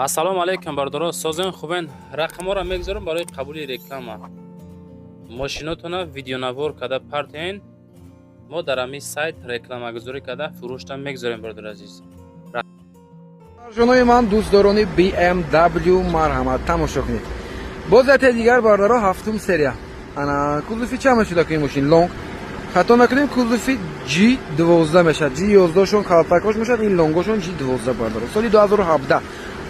ассалому алайкум бардоро, созен хубен, рақамора мегзорам барои қабули реклама. Мошинотона видеонавор када партен, мо дар ҳамин сайт рекламагузорӣ када фурӯшта мегзорем бардор азиз. جنوی من دوستدارانی BMW مرحمت تماشا کنید. باز یه دیگر باردارا هفتم سری. انا کلوفی چند شده که این ماشین لونگ. خطا نکنیم کلوفی G12 میشه. G11 شون کالپاکوش میشه. این لونگوشون G12 باردارا. سالی 2017.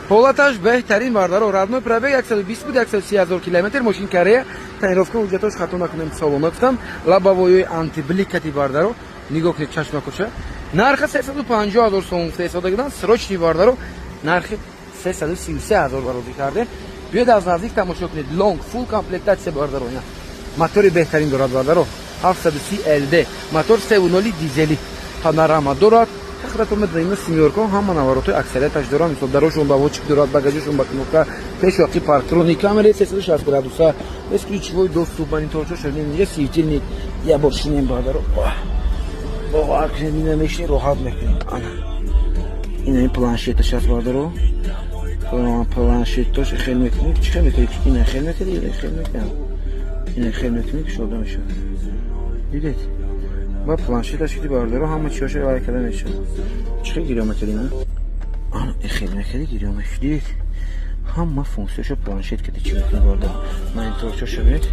حالتش بهترین باردارا. رادنوی پرابگ 120 بود 130 هزار کیلومتر ماشین کاره. تنیروفکن وجودش خطا نکنیم سالن گفتم. لباوی آنتی بلیکتی باردارا. نگاه کنید چشم کوچه. نرخ 350,000 سوم فرستادگیدن سروچنی باردارو نرخ 333,000 برابر کرده. بیاید از نزدیک تماشا کنید. لونگ فول کامپلکتاسیون باردارو اینا. موتور بهترین دارد باردارو 730 LD موتور 3.0 دیزلی پانوراما دارد. تخراتون می‌دونید سیمیورکو هم نواراتوی اکثریتش دارن. مثلا دروشون با وچک دارد باگاجشون با کنوکا پیشواقی پارکترونیک کامری 360 گرادوسا اسکریچوی دو سوبانی تورچو شدین یه سیفتینی یا بورشینین باردارو با آرکنی نمیشه راحت میکنیم. این پلانشیتش هست باردارو. پلانشیتش خیلی میکنیم. چی میکنیم؟ این خیلی میکنیم. این خیلی میکنیم. این خیلی میکنیم که شده میشه. دیدید؟ با پلانشیتش که باردارو همه چیاش رو برای کردن میشه. چی گیریم میکنیم؟ این خیلی میکنیم گیریم میشه. دیدید؟ همه فونکسیونش پلانشیت که چی میکنیم باردارو. من این طور چه بید؟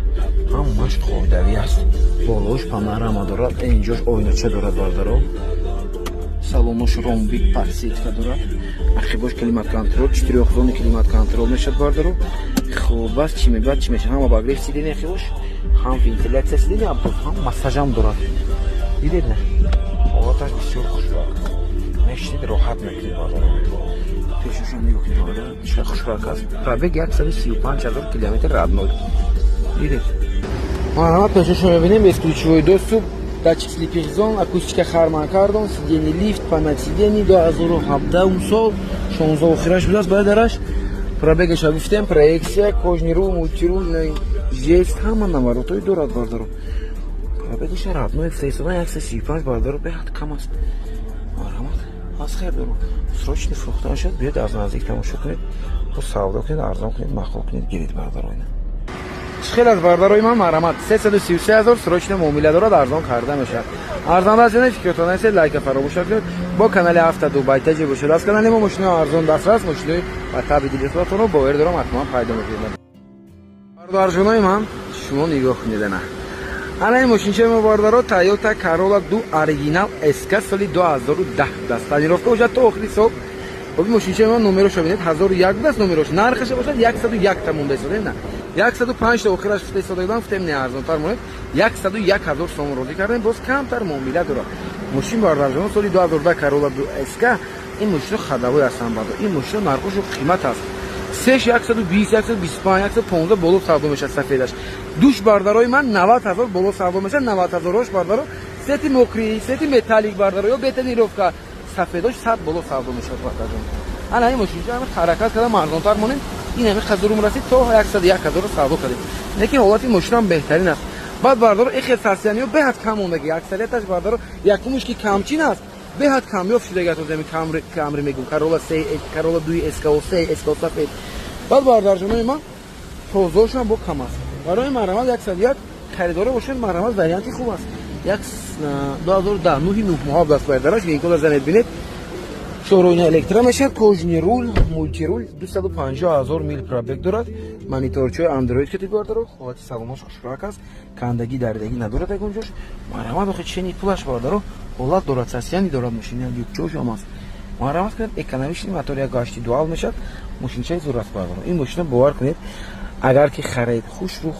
همه‌اش خوابیدگی است. بالوش پانوراما دارد. اینجاش آینه‌چه دارد باردارو. салонош ромбик подсветка дорад. Архивош климат контроль 4-зони климат контроль мешад бардаро. Хуб бас чӣ мегӯяд чӣ мешад? Ҳама багриф сидини архивош, ҳам вентилятсия сидини, ҳам массажам дорад. Дидед не? Ҳолаташ бисёр хушбак. Мешинед роҳат мекунед бардаро. Пешашон нигоҳ кунед бардаро. Чӣ хушбак аст. Пробег 135,000 километр родной. Дидед? Ҳама пешашон мебинем без ключевой доступ. Датчик слипинг зон, акустика хармакардон, сиденье лифт, панель сидений 2017 сол, 16 охираш будааст байдараш. Пробегаш гуфтем, проекция, кожни рул, мультирул, жест, ҳама наворотои дорад бардаро. Пробегаш родной фрестадан 135 бардаро беҳад кам аст. Марҳамат, аз хайр дорум. Срочно фурӯхта шуд, биёед аз наздик тамошо кунед, бо савдо кунед, арзон кунед, махол кунед, гиред бардаро ина. خیلی از بارداروی من مرحمت 333,000 سروچ معامله دارد ارزان کرده میشه. ارزان از جنس فکرتون است لایک فراموش نکنید. با کانال هفته دو بایتاجی باشید. از کانال ما ماشین ارزان دسترس ماشین و تابیدی خودتون رو باور دارم حتما پیدا میکنید. باردارجونای من شما نگاه کنید نه. الان این ماشین چه باردارو تویوتا کارولا 2 اوریجینال اسکا سال 2010 دست تنیرفته وجود تا آخری صبح. این ماشین چه من نمرش ببینید 1001 دست نمرش نرخش باشه 101 تموم بشه نه 105 تا آخرش فرستادگان فتم ارزان تر مونه 101,000 سوم روزی کردن باز کمتر معامله داره. ماشین باردارجون سال 2010 کارولا 2 اسکا این ماشین خداوی هستن بعد این ماشین نرخش و قیمت است 120 125 115 بالا سودا میشه سفیدش دوش باردارای من 90,000 بالا سودا میشه 90,000 روش باردارو ستی موکری ستی متالیک باردارو یا بتنی روفکا سفیدش 100 بالا سودا میشه باردارجون الان این ماشین هم حرکت کردم ارزان تر مونه این همه خزروم رسید تا 101,000 سودا کردیم لیکن حالت ماشین هم بهترین است بعد باردارو این خصوصیتیو بهت کم موندگی اکثریتش باردارو یکمش که کمچین است بهت کمیاب شده گاتو زمین کامری میگم کارولا 3 کارولا 2 اسکا 3 اسکا سفید بعد باردارجونای ما توزوش هم با کم است برای مرحمت 101 خریدار باشن مرحمت وریانتی خوب است 2010 9 محاب است باردارش این کلا زنید بینید شوروی الکترا میشه کوژنی رول مولتی رول 250,000 میل پرابگ دارد مانیتورچوی اندروید که باردارو حالت سلامش خوشبخت است کندگی دردگی ندارد اونجاش مرحمت آخه چنی پولش باردارو حالت دارد ساسیانی دارد ماشین یک جوش هم است مرحمت کنید اکونومیش موتور یک گاشتی دوال میشه ماشین چه ضرورت باردارو این ماشین باور کنید اگر که خرید خوش رو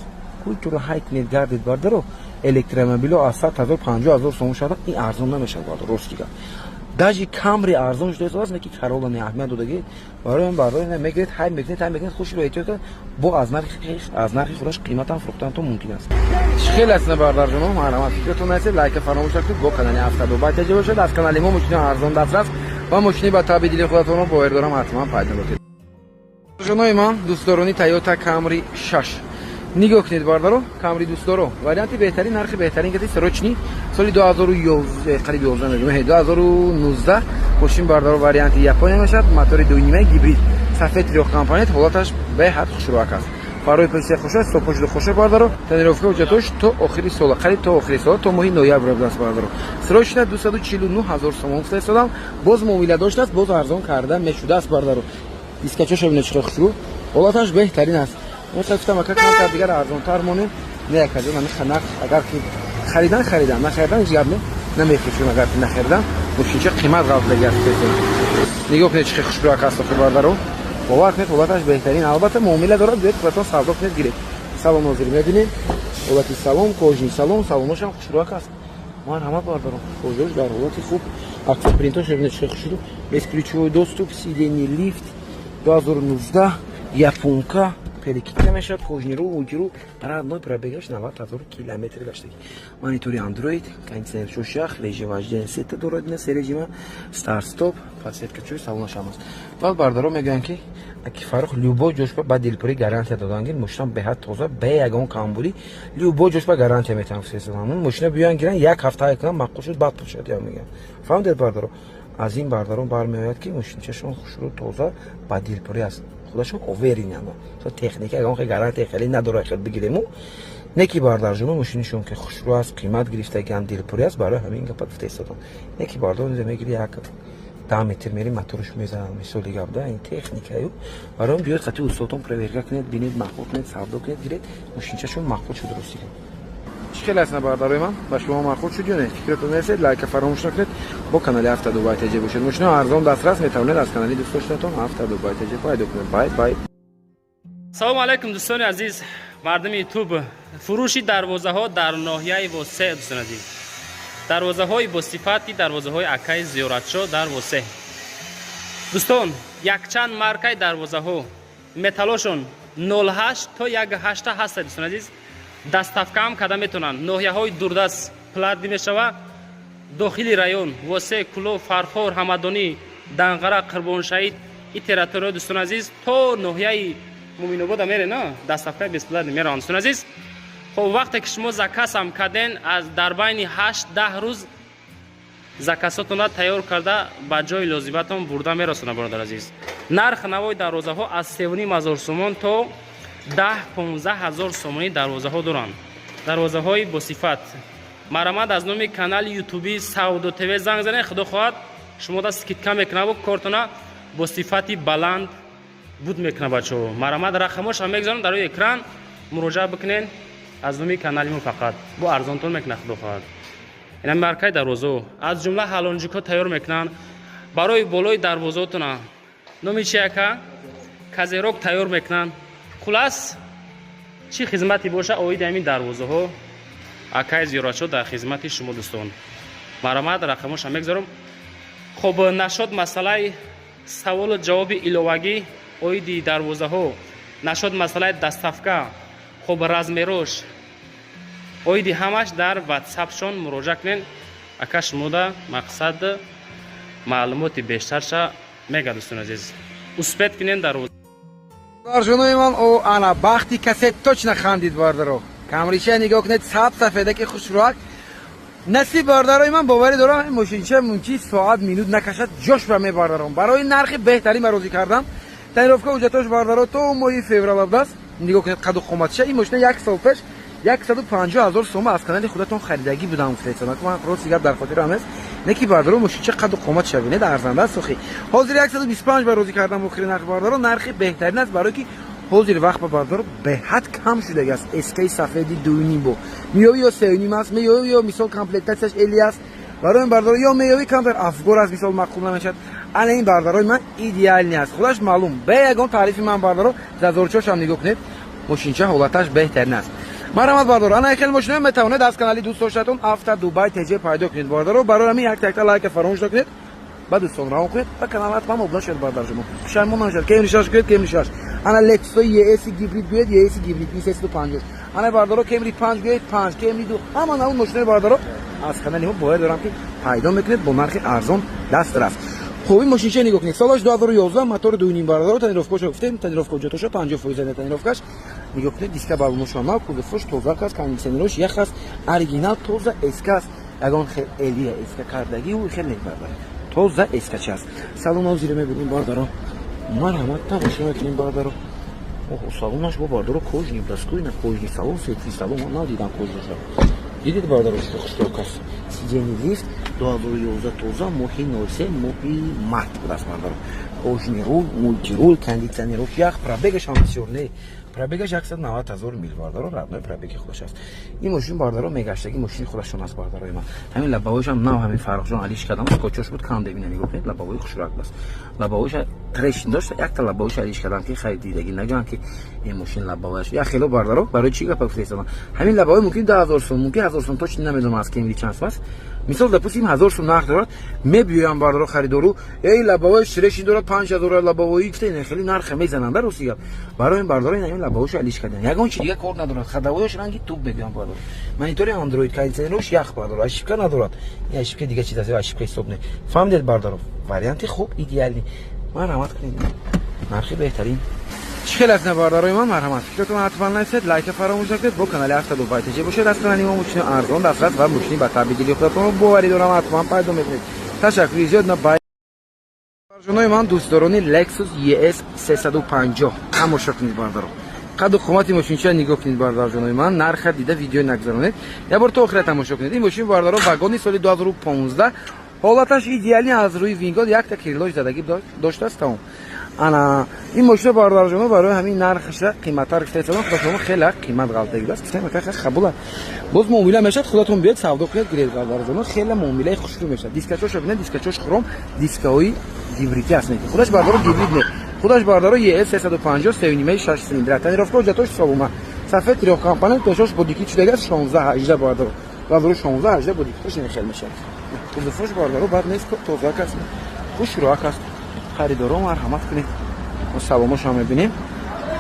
کلتور های کنید گردید باردارو الکترومبیل از 100,000 50,000 سوم شده این ارزان نمیشه باردارو راست دیگه даже камри арзон шуда аст ки карола не аҳамият додагӣ барои барои мегиред ҳай мекунед хуш ро эҳтиёт кард бо аз нархи худаш қиматам фурӯхтан то мумкин аст хеле аст бардарҷоно марҳамат фикртон аст лайка фаромӯш накунед бо канали ҳафтаду байтаҷа бошад аз канали мо мошини арзон дастрас ва мошини ба таби дили худатонро бовер дорам ҳатман пайдо кунед ҷонои ман дӯстдорони Toyota Camry 6 نگاه کنید باردارو کامری دوست دارو وریانتی بهترین نرخ بهترین که سروچنی سال 2011 قریب 11 میگم 2019 ماشین باردارو وریانتی یپونیا میشد موتور 2.5 هیبرید сафед трёх компонент ҳолаташ беҳад хушрӯяк аст. барои позитсияи хуша стопочи хуша бардаро тренировка уҷатош то охири сола қариб то охири сола то моҳи ноябр даст бардаро срочна 249000 сомон фрестодам боз муомила доштааст боз арзон карда мешудааст бардаро дискачашо бинед чиқадр хушрӯ ҳолаташ беҳтарин аст гуфтам ака камтар дигар арзонтар монем не якаҷо намеханақ агар ки харидан нахаридан ҳеҷ гап не намефикрем агар ки нахаридан мошинча қимат ғалатаги аст нигоҳ кунед чиқи хушрӯяк аст охир бардаро бовар кунед ҳолаташ беҳтарин албатта муомила дорад биёед худатон савдо кунед гиред салом нозир мебинед ҳолати салом кожни саломошам хушрӯяк аст марҳамат бардаром кожош дар ҳолати хуб аксия принтош бинед чиқи хушрӯ бесключевой доступ сидении лифт 2019 японка перекидка мешавад кожниру угиру родной пробегаш 90000 километр гаштаги монитори андроид кондитсионер шошах режим вождения сета дорад ина се режима старт стоп подсветка чӯи салонашам аст баъд бардаро мегӯянд ки аки фаррух любой ҷошба ба дилпурӣ гарантия доданд ки мошинам беҳад тоза бе ягон камбулӣ любой ҷошба гарантия метавонам фирестодам мошина биёянд гиранд як ҳафта кунам мақбул шуд баъд пӯшад я мегӯям фаҳмдед бардаро аз ин бардарон бармеояд ки мошинчашон хушрӯ тоза ба дилпурӣ аст худашон оверинанд техника ягон гарантия хеле надорад хел бигирему неки бардарҷумо мошинишон ки хушрӯ аст қимат гирифтагиам дилпурӣ аст барои ҳамин гапат фирестодам неки бардар мегири як 10 метр мери моторш мезанад мисоли гап да ин техникаю барои биёед хати устотон проверка кунед бинед мақбул кунед савдо кунед гиред мошинчашон мақбул шуд дурусти чӣ хел аст бардарои ман ба шумо мақбул шуд ё не фикртон мерсед лайка фаромӯш накунед бо канали Авто Дубай ТЖ бошед мошина арзон дастрас метавонед аз канали дӯстдоштатон Авто Дубай ТЖ пайдо кунед бай салому алайкум дӯстони азиз мардами ютуб фурӯши дарвозаҳо дар ноҳияи восеъ дӯстони азиз дарвозаҳои босифати дарвозаҳои акаи зиёратшо дар восеъ дӯстон якчанд маркаи дарвозаҳо металлошон 08 то 18 ҳастад дӯстони азиз дастафкаам карда метавонанд ноҳияҳои дурдаст платди мешава дохили район восеъ кӯлов фархор ҳамадонӣ данғара қурбоншаҳид ин территорияҳо дӯстони азиз то ноҳияи муъминобода мере на дастафкаи бесплатни мераванд дӯстони азиз خب وقتی که شما زکاس هم کردین از در بین 8-10 روز زکاساتون را تیار کرده به جای لازمتون برده میرسونه برادر عزیز نرخ نوای دروازه ها از 3,500 سومون تا 10-15,000 سومونی دروازه ها دارن دروازه های با صفت مرامد از نام کانال یوتیوبی سعودو تیوی زنگ زنه خدا خواهد شما دا سکیتکا میکنه و کارتونا با صفتی بلند بود میکنه بچه ها مرامد رقمش هم میگذارم در روی اکران مراجعه بکنین از نومی کانالی ما فقط با ارزانتون میکنه خدا خواهد اینا مارکای دروازه از جمله هالونجیکا تیار میکنن برای بالای دروازه‌تون نومی چیه که کازیروک تیار میکنن خلاص چی خدمتی باشه اوید همین دروازه ها اکای زیارتشو در خدمت شما دوستان مرامد رقمش هم میگذارم خب نشد مسئله سوال و جواب ایلوگی اویدی دروازه ها نشد مسئله دستافکا خب رزمیروش اویدی همش در واتساپشون مراجعه کنین اکاش مودا مقصد معلومات بیشترش میگه دوستان عزیز успех کنین در روز جنوی من او انا بختی کسی точно خندید باردارو کامریچه نگاه کنید صاحب سفیده که خوشروک نصیب بارداروی من باوری دارم این ماشینچه ممکن ساعت مینوت نکشد جوش به می باردارم برای نرخ بهتری بروزی کردم تنیروفکا اوجتاش باردارو تو ماهی فوریه دست نگاه کنید قد و قامتش این ماشین یک سال پیش 150,000 سوم از کانال خودتون خریدگی بودم فرستادم که من روز دیگه در خاطر هم است نکی باردارو ماشین چه قد و قامت شوینه در ارزنده است سخی حاضر 125 بروزی کردم بخری نرخ باردارو نرخ بهترین است برای که حاضر وقت با باردارو به حد کم شده است اسکی سفیدی دوینی بو میوی یا سینی ماست میوی یا مثال کامپلکتش الیاس برای این باردارو یا میوی کم در افغان از مثال مقبول نمیشد الان این باردارو من ایدئال نیست خودش معلوم به یگان تعریف من باردارو زازورچوش هم نگاه کنید ماشینچه حالتش بهترین است مرحمت باردار انا خیلی مشنم میتونه از کانالی دوست داشتون آفتر دبی تیجی پیدا کنید باردارو برای همین یک تک لایک فراموش نکنید بعد دوستان را کنید و کانال ما مبلغ شد باردار شما شما نمیشه که ریشاش کنید که ریشاش انا لکسو یه اسی گیبرید گوید یه اسی گیبرید 250 انا باردارو کمری 5 گوید 5 کمری 2 اما اون مشنه باردارو از کانالی ما باید دارم که پیدا میکنید با نرخ ارزان دست رفت خوبی ماشینچه نگاه کنید سالش 2011 موتور 2.5 باردارو تنیروفکاش گفتیم تنیروفکا جاتوشو 50% تنیروفکاش نگاه کنید دیسک بالونوشانا کودفوش توزه است کاندیشنروش یک است اوریجینال توزه اسکاس اگون خیلی اسکا کردگی و خیلی نمیبره توزه اسکاچ است سالن زیر میبینیم باردارو Марҳамат, тамошо мекунем бардаро. Охо, салонаш бо бардаро кожни даскуина, кожни салон, светли салон, ма надидам кожниша. Дидид бардаро чӣ хушток аст. Сидени лифт 2011 тоза, моҳи 03, моҳи март будаст бардаро. Кожни рул, мультирул, кондитсионерош ях, пробегаш ҳам бисёр не. Пробегаш 190,000 мил бардаро, родной пробеги худаш аст. Ин мошин бардаро мегаштаги мошини худашон аст бардарои ман. Ҳамин лабаҳояш ҳам нав ҳамин Фарохҷон алиш кардам, скотчош буд кам дебина нигоҳ кунед, лабаҳои хушрак аст. Лабаҳояш трешин дошт, якта лабаҳояш алиш кардам ки хай дидаги нагӯянд ки ин мошин лабаҳояш я хело бардаро барои чӣ гапа фурестадам. Ҳамин лабаҳои мумкин 2000 сом, мумкин 1000 сом точно намедонам аз кемри чанд сом аст. Мисол допустим 1000 сом нақд дорад, мебиёям бардаро харидору, эй лабаҳояш трешин дорад 5000 лабаҳои гуфта хеле нарх мезананда рости гап. Барои ин бардаро ин лабаҳояш алиш кардам. Ягон чиз дигар кор надорад. Хадавояш ранги туб мегӯям бардаро. Монитори Android кондитсионерош ях бардаро. Ошибка надорад. Ин ошибка дигар чиз аст, ошибка ҳисоб не. Фаҳмидед бардаро. Варианти хуб, идеални. Марҳамат кунед. Нархи беҳтарин. Чӣ аст бардарои ман, марҳамат. Фикртон ҳатман насед, лайка фаромӯш накунед, бо канали Автодубайтеҷе бошед. Аз канали мо мошини арзон, дастрас ва мошини ба табдили худатонро боварӣ дорам, ҳатман пайдо мекунед. Ташаккури зиёд на бай. Барҷонои ман дӯстдорони Lexus ES 350 тамошо кунед бардаро. Қаду қомати мошинча нигоҳ кунед бардарҷонои ман, нарха дида видео нагзаронед. Я бор то охира тамошо кунед. Ин мошин бардаро вагони соли 2015, ҳолаташ идеални аз рӯи вингот якта кирилош задаги доштааст тамом. Ана ин мошина бардарҷоно барои ҳамин нархаша қиматтар гирифтаам, худашомо хеле қимат ғалтаги аст. Гуфтам ака қабула. Боз муомила мешад, худатон биёед савдо кунед, гиред бардарҷоно хеле муомилаи хушрӯ мешад. Дискачошо бинед, дискачош хром, дискаҳои гибриди аст. Худаш бардаро гибрид не. Худаш бардаро ES 350 3.5 6 цилиндра. Тонировка ҷатош салома. Сафед трёх компонент дошош бодикит шудагас 16-18 бардаро. Бардаро 16-18 бодикитош нехел мешад. Кузуфош бардаро бад нест, тозак аст. Хушрӯак аст. Харидорон марҳамат кунед. Мо саломашо мебинем.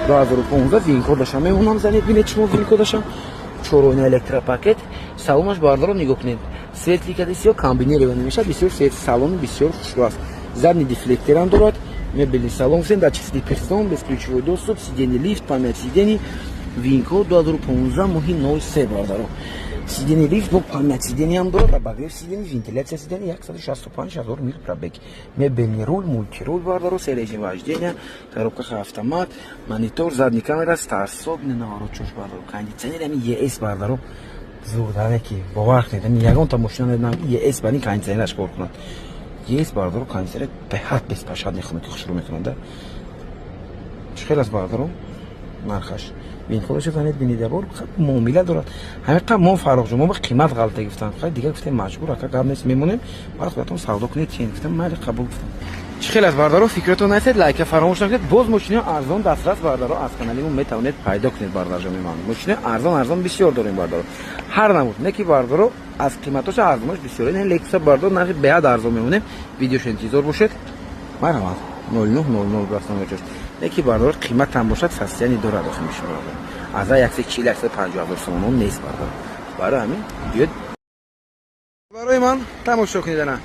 2015 винкодашам меонам занед бинед шумо винкодашам. Чорони электропакет. Саломаш бардаро нигоҳ кунед. Светли кадисиё комбинирован мешад, бисёр свет салони бисёр хушрӯ аст. Задни дефлекторам дорад. Мебелный салон, датчик персон, бесключевой доступ, сиденье лифт, память сидений, винко 2015 моҳи 03 бардаро. Сиденье лифт бо память сидений ҳам дорад, обогрев сидений, вентиляция сидений 165,000 мил пробег. Мебелный руль, мультируль бардаро, се режим вождения, коробка автомат, монитор, задний камера, старт-стоп, наворотчош бардаро, кондитсионер ҳамин ES бардаро. Зурдане ки бовар кунед, ягонта мошина медонам ES барин кондитсионераш кор кунад. Есть бардаро кондитсионер беҳад беспашадни хунуки хушрӯ мекунад. Чӣ хел аст бардаро? Нархаш. Винкодашо занед бинед я бор муомила дорад. Ҳамин қабл мо Фарохҷон мо ба қимат ғалта гуфтам. Хай дигар гуфтем маҷбур ака гап нест мемонем. Баъд худатон савдо кунед чен гуфтам майли қабул гуфтам. Чӣ хел аст бардаро? Фикртон насед, лайка фаромӯш накунед. Боз мошини арзон дастрас бардаро аз канали мо метавонед пайдо кунед бардарҷонои ман. Мошини арзон бисёр дорем бардаро. Ҳар намуд не ки бардаро аз қиматош арзонаш бисёр. Ин Lexus бардаро нархи беҳад арзон мемонем. Видеошо интизор бошед. Марҳамат. 0900 гасноҷош. Не ки бардаро қимат ҳам бошад, састияни дорад охир мешавад. Аз 140-150,000 сомон нест бардаро. Барои ҳамин видео барои ман тамошо кунед ана.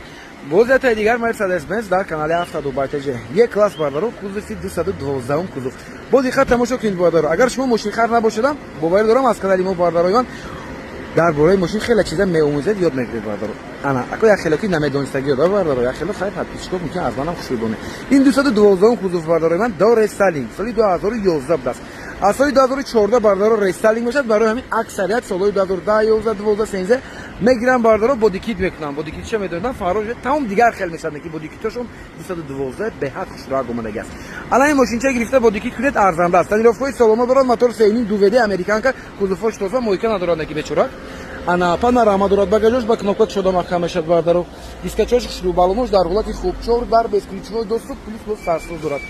Бозятай дигар Mercedes-Benz дар канали Автодубайтеҷе. Як класс бардаро, кузови 212 кузов. Боз диққат тамошо кунед бардаро. Агар шумо мошин хар набошедам, боварӣ дорам аз канали мо бардарои ман дар бораи мошин хеле чиза меомӯзед, ёд мегиред бардаро. Ана ако як хело ки намедонистагиё дор бардаро, як хело хай подписчиков мумкин аз манам хушрӯбоне. Ин 212 кузов бардарои ман до рестайлинг соли 2011 будаст. аз соли 2014 бардаро рестайлинг мешад. Барои ҳамин аксарият солҳои 2010, 11, 12, 13 мегирам бардаро бодикит мекунам. Бодикитша медонам фарож тамом дигар хел мешад, ки бодикитошон 212 беҳад хушрӯак омадаги аст. Алан ин мошинча гирифта бодикит кунед арзанда аст. Тонировкаи солома дорад, мотор 3.5 2WD американка, кузовош тоза, мойка надорад, неки бечора. Ана панорама дорад, багажош ба кнопка кушода маҳкам мешад бардаро. Дискачош хушрӯ, баллонош дар ҳолати хубчор, дар безключовой доступ плюс бо сарсоз дорад.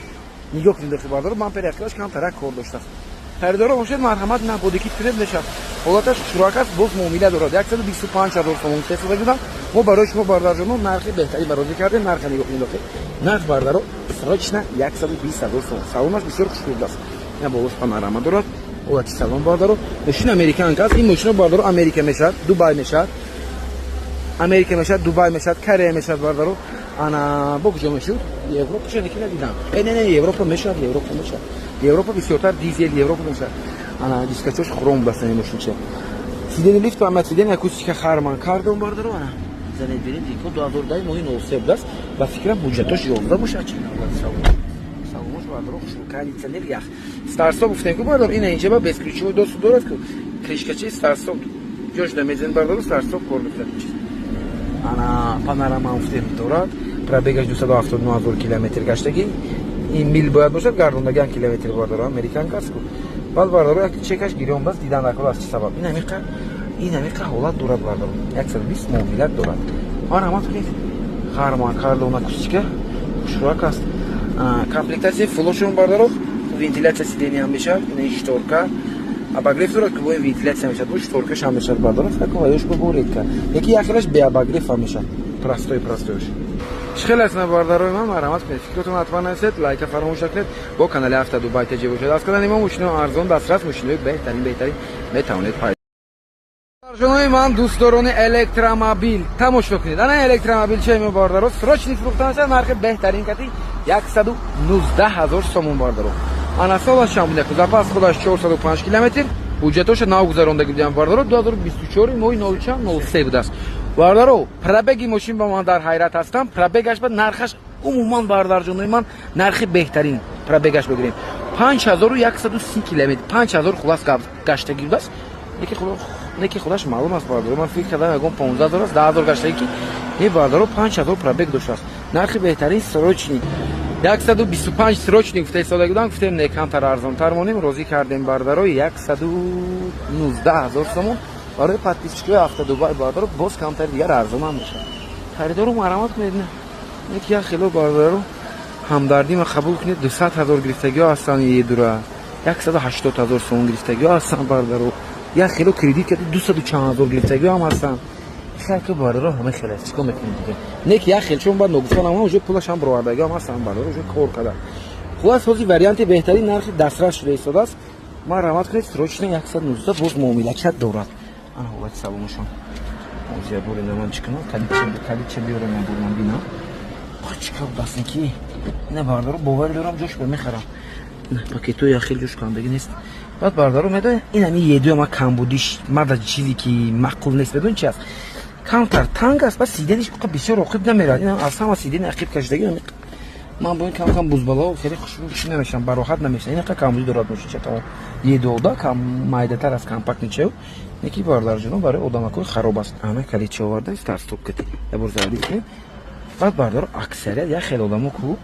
Нигоҳ кунед бардаро, бампер яхташ камтарак кор доштааст. Харидоро бошед марҳамат на бодикит кунед мешад. Ҳолаташ хушрӯак аст, боз муомила дорад. 125,000 сомон тесла будам. Мо барои шумо бардарҷоно нархи беҳтарин барозӣ кардем. Нарха нигоҳ кунед охир. Нарх бардаро срочно 120,000 сомон. Салонаш бисёр хушрӯб аст. Ина болош панорама дорад. ҳолати салон бардаро. Мошина американка аст. Ин мошина бардаро Америка мешад, Дубай мешад. Америка мешад, Дубай мешад, Корея мешад бардаро. Ана бо куҷо мешуд? Европа шо неки надидам. Не, Европа мешад, Европа мешад. Европа бисёртар дизел, Европа мешад. Ана дискачош хром баста мошинча. Сидени лифт ва аматидени акустика харман кардам бардаро ана. Занед бинед ин 2010 моҳи 03 будаст. Ба фикрам ҳуҷҷатош 11 бошад. Салон бардор кондиционер ях старстоп гуфтем ки бардор ина инҷа ба бесключевой доступ дорад ки кришкачаи старстоп ҷош да мезен бардор старстоп кор мекунад ана панорама гуфтем дорад пробегаш 279,000 километр гаштагӣ ин мил бояд бошад гардондаган километр бардор американка аст ку баъд бардор як чекаш гирён бас дидан накор аз чи сабаб ин ҳамиқа ҳолат дорад бардор 120 муомилат дорад ан ҳама кунед харман кардона кусичка хушрак аст комплектация флошон бардор вентиляция сидения мешад ин шторка обогрев дорад ки бо ин вентиляция мешад бо шторкаш ҳам мешад бардор факова ёш бо редка яки яхелаш бе обогрев ҳам мешад простоёш خیلی از نواردارای من مرحمت کنید فکرتون حتما نسید لایک فراموش نکنید با کانال هفته دبی تجربه باشید از کانال ما ماشین ارزان دسترس ماشین بهترین میتونید پیدا کنید من دوستداران الکترومبیل تماشا کنید انا الکترومبیل چه میباردارو سروچنی فروختن شد نرخ بهترین کتی 119,000 сомон бардоро ана сола шамбуне ку запас худаш 405 километр буҷетоша нав гузарондагӣ будам бардоро 2024 моҳи 03 будааст бардоро пробеги мошин ба ман дар ҳайрат ҳастам пробегаш ба нархаш умуман бардарҷонои ман нархи беҳтарин пробегаш бигирем 5130 километр 5000 хулас гаштагӣ будааст неки худаш маълум аст бардоро ман фикр кардам ягон 15000 аст 10000 гаштагӣ ки не бардоро 5000 пробег доштааст нархи беҳтарин срочни 125 срочни гуфта истодаги будам гуфтем не камтар арзонтар монем розӣ кардем бардоро 119000 сомон барои подписчикои автодубай бардоро боз камтар дигар арзон ҳам мешавад харидору марҳамат кунед неки як хело бардоро ҳамдардима қабул кунед 200,000 гирифтагиҳо ҳастан едура 180,000 сомон гирифтагиҳо ҳастан бардоро як хело кредит карди 240,000 гирифтагиҳо ҳам ҳастан خیلی بردارو همه خیلی است چیکار میکنید دیگه نیک یا خیلی چون بعد نگفتم اما اونجا پولش هم برآوردگی هم هستن بردارو اونجا کار کردن خلاص هزی وریانت بهترین نرخ دسترس شده ایستاده است ما رحمت کنید سروچنه 119 باز معاملت دارد انا حالت سلامشون موزه برین من چیکنم کلی چه بیارم من برم ببینم چیکار دستن کی نه بردارو باور دارم جوش میخرم نه پاکتو یا خیلی جوش کندگی نیست بعد بردارو میاد این همین یه دو ما کم بودیش مرد چیزی که معقول نیست بدون چی است камтар танг аст ба сидениш бисёр оқиб намерад ин аслан ва сидени ақиб кашидагӣ ман бо ин камкам бузбало хеле хуш намешам бароҳат намешам ин камбуди дорад мошинча тамом едода кам майдатар аст компактничав неки бардарҷоно барои одамакои хароб аст ана калича оварда старстоп кати ябор зарди кунем баъд бардар аксарият як хеле одамо ку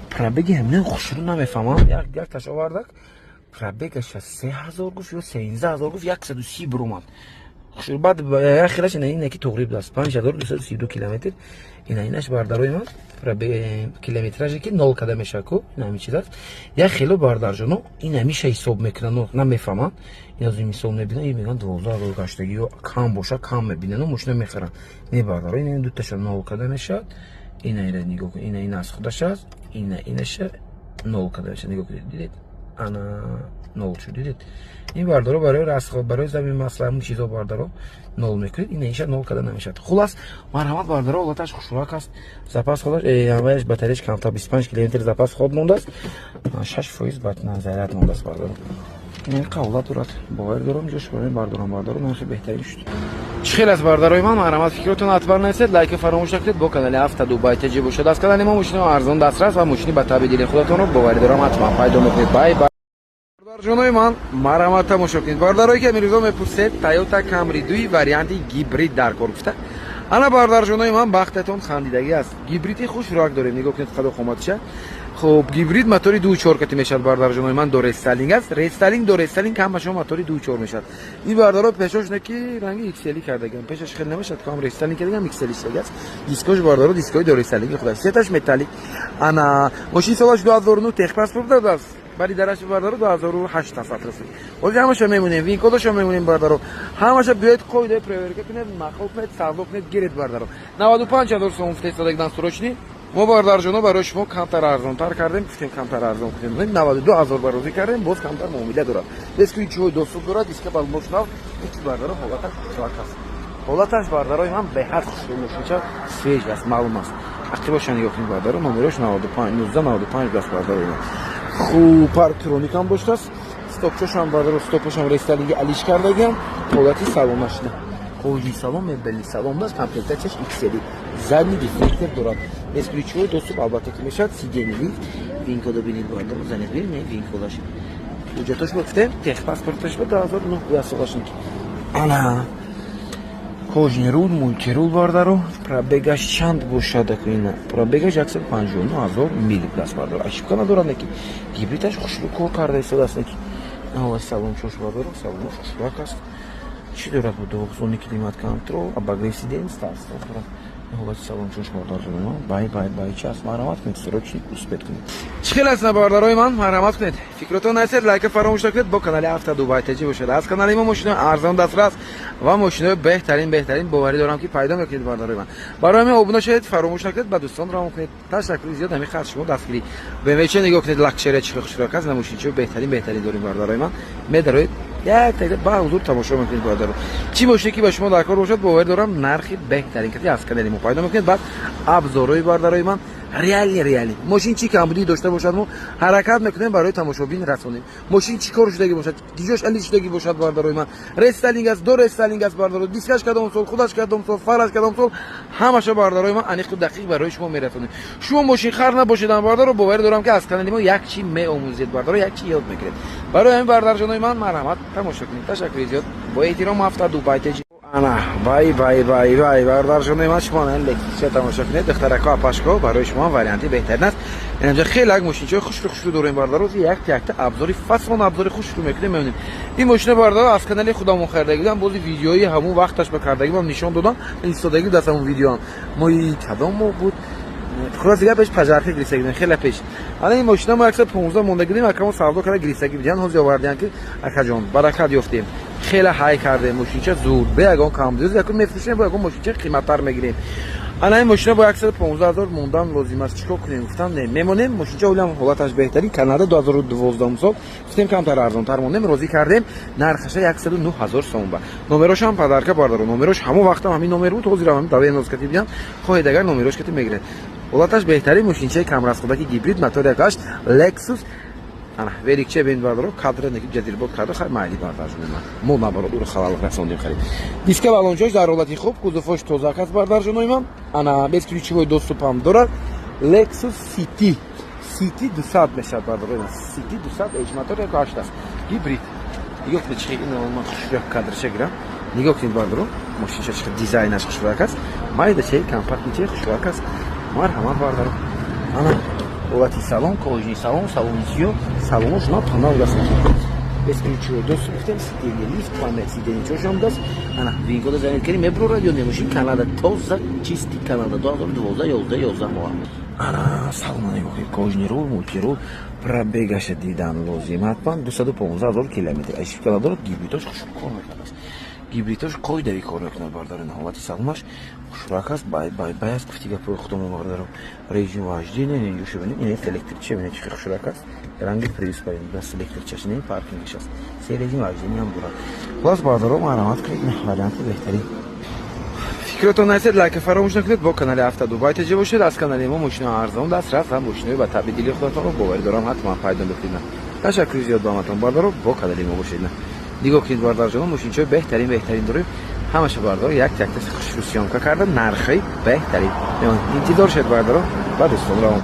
пробеги ҳамин хушрӯ намефаҳмам як таш овардак пробегаша 3000 гуфт ё 13000 гуфт 130 буромад بعد یا خیلیش اینه که تقریبا است 5232 کیلومتر اینش بارداروی من کیلومتراژی که 0 قدم شکو این همین چیز است یا خیلی باردارجونو این همیشه حساب میکنن نمیفهمن این از این حساب نمیبینن میگن 12000 گاشتگی و کم باشه کم میبینن و مشن میخرن نه باردارو این دو تاشون 0 قدم شد این نگاه کن این از خودش است اینش 0 قدم شد نگاه کنید انا نول شد دیدید این باردارو برای راسخ برای زمین مسئله همون چیزا باردارو نول میکنید این اینجا نول کده نمیشه خلاص مرحمت باردارو اولتش خوشوراک است زپاس خودش همش باتریش کم تا 25 کیلومتر زپاس خود مونده است 6% باتن ضرورت مونده است باردارو این قولات دارد باور دارم جوش برای باردارو نرخ بهتری شد خیلی از بارداروی من مرحمت فکرتون حتما نرسید لایک فراموش نکنید با کانال هفته دبی تجربه شده از کانال ما ماشین ارزان دسترس و ماشین با تبدیل خودتون رو باور دارم حتما پیدا میکنید بای بای جونوی من مرحمت تماشا کنید باردارویی که میرزا میپرسید تویوتا کامری 2 وریانت گیبرید در کار گفته انا باردار جونوی من بختتون خندیدگی است گیبریدی خوش راک داره نگاه کنید خدا خاماتشه خب گیبرید موتوری 2.4 کتی میشد باردار جونوی من دور استالینگ است ریستالینگ دور استالینگ کم باشه موتوری 2.4 میشد این باردارو پیشش نکی رنگ ایکسلی کردگم پیشش خیلی نمیشد کام ریستالینگ کردگم ایکسلی است دیسکوش باردارو دیسکوی دور استالینگ خدا سیتاش متالیک انا ماشین سالش 2009 تخ پاسپورت داده است برای درش باردارو 2008 تاسات رسید ولی همش میمونیم وین کدش میمونیم باردارو همش بیاید قویده پرور کنید مخالف کنید سالوک کنید گیرید باردارو 95000 سوم فرستادگان سروچنی ما باردار جونو برای شما کمتر ارزان‌تر کردیم گفتیم کمتر ارزان کنیم 92000 بارازی کردیم باز کمتر معامله داره دسکی چوی 200 داره دیسک بالموشناو یکی باردارو حالتش چاکاست حالتش بارداروی من به هر خوشش سویج است معلوم است وقتی باشن نگاه کنید باردارو نمرش 95 19 95 دست باردارو خوب پارکترونیک هم داشته است استاپچش هم باردارو استاپش هم ریستالینگ علیش کردگیم حالتی سلامش نه کوجی سلام مبلی سلام دست کامپلیتش ایکسلی زنی دیفکتر دارد اسکریچو دوستو البته که میشد سیدنی وین کد ببینید بالا بزنید ببینید وین کداش حجتاش گفتم تخ پاسپورتش به 2009 یاسلاشن انا کожний рул мультирул бардаро пробегаш чанд бошада ки ина пробегаш 159000 мили плюс бардаро ошибка надорад ки гибридаш хушру кор карда истодааст ки ава салон чош бардаро салон хушрак аст чӣ дорад бо 12 климат контрол абагресиден стаст ава салон чош бардаро бай час марҳамат кунед срочник успех кунед чӣ хел аст бардарои ман марҳамат кунед фикротон насед лайка фаромӯш накунед бо канали автоду байтаҷи бошад аз канали мо мошинаи арзон дастрас ва мошинаи беҳтарин боварӣ дорам ки пайдо мекунед бардарои ман барои ман обуна шавед фаромӯш накунед ба дӯстон равон кунед ташаккур зиёд ҳамин хат шумо дастгирӣ бемече нигоҳ кунед лакшерия чӣ хушрак аст намошинчо беҳтарин дорем бардарои ман медароед як тагда ба ҳузур тамошо мекунед бардаро чӣ бошад ки ба шумо дар кор бошад боварӣ дорам нархи беҳтарин кати аз канали мо пайдо мекунед баъд абзорои бардарои ман реали мошин чӣ камбудӣ дошта бошад мо ҳаракат мекунем барои тамошобин расонем мошин чӣ кор шудагӣ бошад дижош али шудагӣ бошад бардарои ман рестайлинг аст до рестайлинг аст бардаро дискаш кадом сол худаш кадом сол фараш кадом сол ҳамаша бардарои ман аниқту дақиқ барои шумо мерасонем шумо мошин хар набошедан бардаро боварӣ дорам ки аз канали мо як чӣ меомӯзед бардаро як чӣ ёд мегиред барои ҳамин бардарҷонои ман марҳамат тамошо кунед ташаккури зиёд бо эҳтиром автоду байтаҷи ана бай бардарҷонои ман шумо лексусия тамошо кунед духтарако апашко барои шумо варианти беҳтарин аст инҷа хеле як мошинчои хушру дорем бардаро якта абзори фаслон абзори хушру мекунем мебинем ин мошина бардаро аз канали худамон харидаги будам бози видеои ҳамун вақташ ба кардагимам нишон додам истодагӣ даст ҳамун видеоам мои кадом мо буд хулоси гапеш пажарка гирисагӣ будем хеле пеш ана ин мошина мо 115 монда будем акамо савдо карда гирисагӣ будем ҳози овардиан ки акаҷон баракат ёфтем хеле ҳай кардем мошинча зуд бе ягон камбуз якон мефрӯшем бо ягон мошинча қиматтар мегирем ана ин мошина бо 115000 мондан лозим аст чикор кунем гуфтам не мемонем мошинча олям ҳолаташ беҳтарин канада 2012 сол гуфтем камтар арзонтар монем розӣ кардем нархаша 109000 сом ба номерошам падарка бардаро номерош ҳамон вақтам ҳамин номер буд ҳозир ҳамин даве нозкати будам хоҳед агар номерош кати мегиред ҳолаташ беҳтарин мошинчаи камрасхӯдаки гибрид мотори якаш Lexus ана великче бин бардаро кадр неки ҷадирбод карда хай майли бардарҷони ман мо набаро дур халал расондем харид диска балонҷош дар ҳолати хуб кузуфош тозак аст бардарҷонои ман ана без ключевой доступ ҳам дорад Lexus City 200 мешавад бардарои ман City 200 эҷ мотори якаш аст гибрид нигоҳ кунед чӣ ин ман хушрак кадрша гирам нигоҳ кунед бардаро мошинча чӣ дизайнаш хушрак аст майда чӣ компактниче хушрак аст марҳамат бардаро ана ҳолати салон кожни салон зиё салонош на панал расонид без ключевой доступ гуфтем сиденье лифт панел сиденье чошам даст ана вин кода занед карим мебро радио немошин канада тоза чисти канада 2012 моҳ ана салон нигоҳ кунед кожни рул мультирул пробегаша дидан лозим ҳатман 215000 километр ошибка надорад гибридош хушрак кор мекунад гибридош қоидави кор мекунад бардаро ин ҳолати салонаш хушрак аст бай аст гуфти гапои худамон бардаро режим вождения нигӯша бинед ин электрича бинед чӣ хушрак аст ранги приспарин даст электричаш ин паркингаш аст се режим вождения ҳам дорад хулос бардаро марҳамат кунед варианти беҳтарин фикротон насед лайка фаромӯш накунед бо канали автоду байтаҷа бошед аз канали мо мошинаи арзон дастрас ва мошинаи ба таби дили худатонро боварӣ дорам ҳатман пайдо мекунед ташаккури зиёд ба ҳаматон бардаро бо канали мо бошед нигоҳ кунед бардарҷонон мошинчаи беҳтарин дорем ҳамаша бардаро якта хушру сёмка карда нархи беҳтарин интизор шед бардаро ба дӯстон равон